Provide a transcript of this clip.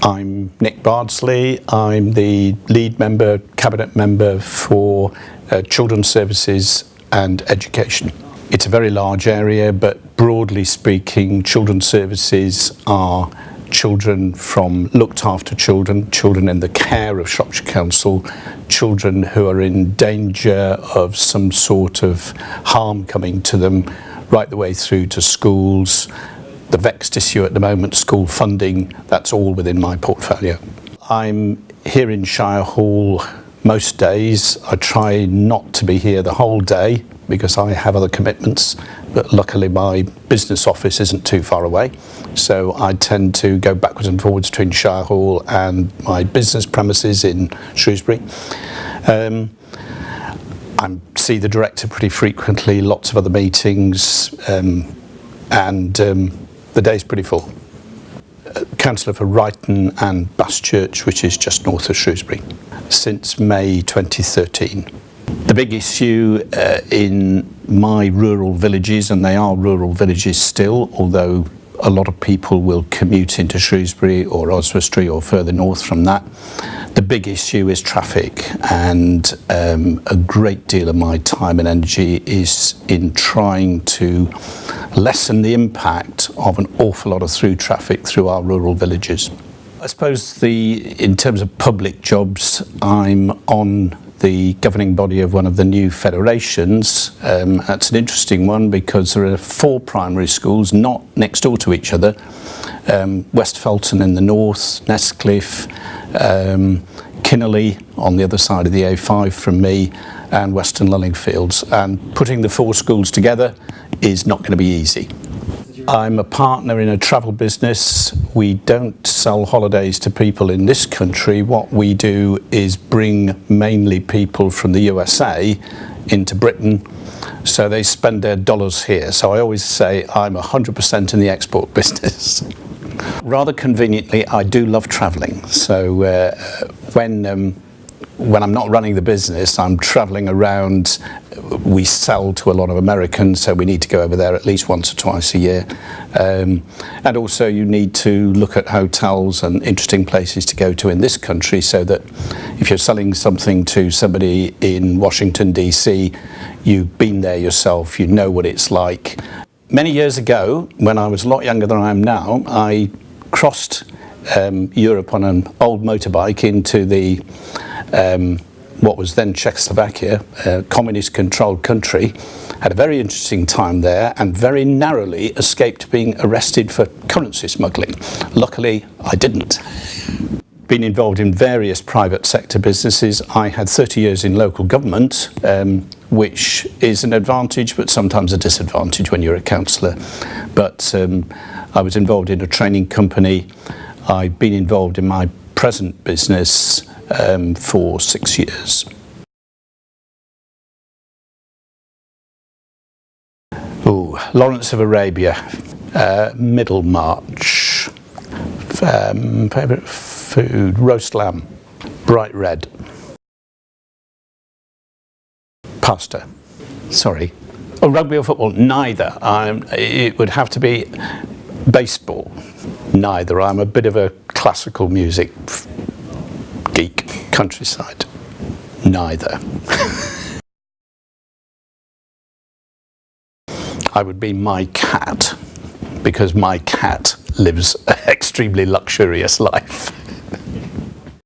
I'm Nick Bardsley. I'm the lead member, cabinet member for Children's Services and Education. It's a very large area, but broadly speaking, Children's Services are children from looked after children, children in the care of Shropshire Council, children who are in danger of some sort of harm coming to them, right the way through to schools. The vexed issue at the moment, school funding, that's all within my portfolio. I'm here in Shire Hall most days. I try not to be here the whole day because I have other commitments, but luckily my business office isn't too far away. So I tend to go backwards and forwards between Shire Hall and my business premises in Shrewsbury. I see the director pretty frequently, lots of other meetings, the day's pretty full. Councillor for Ryton and Bastchurch, which is just north of Shrewsbury, since May 2013. The big issue in my rural villages, and they are rural villages still, although a lot of people will commute into Shrewsbury or Oswestry or further north from that. The big issue is traffic, and a great deal of my time and energy is in trying to lessen the impact of an awful lot of through traffic through our rural villages. I suppose in terms of public jobs, I'm on the governing body of one of the new federations. That's an interesting one because there are 4 primary schools not next door to each other. West Felton in the north, Nestcliff, Kinnelly on the other side of the A5 from me, and Western Lullingfields. And putting the 4 schools together is not going to be easy. I'm a partner in a travel business. We don't sell holidays to people in this country. What we do is bring mainly people from the USA into Britain, so they spend their dollars here. So I always say I'm 100% in the export business. Rather conveniently, I do love travelling. So when I'm not running the business, I'm travelling around. We sell to a lot of Americans, so we need to go over there at least once or twice a year. And also you need to look at hotels and interesting places to go to in this country, so that if you're selling something to somebody in Washington, DC, you've been there yourself, you know what it's like. Many years ago, when I was a lot younger than I am now, I crossed Europe on an old motorbike into the what was then Czechoslovakia, a communist-controlled country. Had a very interesting time there and very narrowly escaped being arrested for currency smuggling. Luckily, I didn't. Been involved in various private sector businesses. I had 30 years in local government, which is an advantage but sometimes a disadvantage when you're a councillor. But I was involved in a training company. I've been involved in my present business for 6 years. Lawrence of Arabia, Middlemarch. Favourite food, roast lamb, bright red. Pasta, sorry. Oh, rugby or football? Neither. It would have to be baseball. Neither. I'm a bit of a classical music geek. Countryside. Neither. I would be my cat, because my cat lives an extremely luxurious life.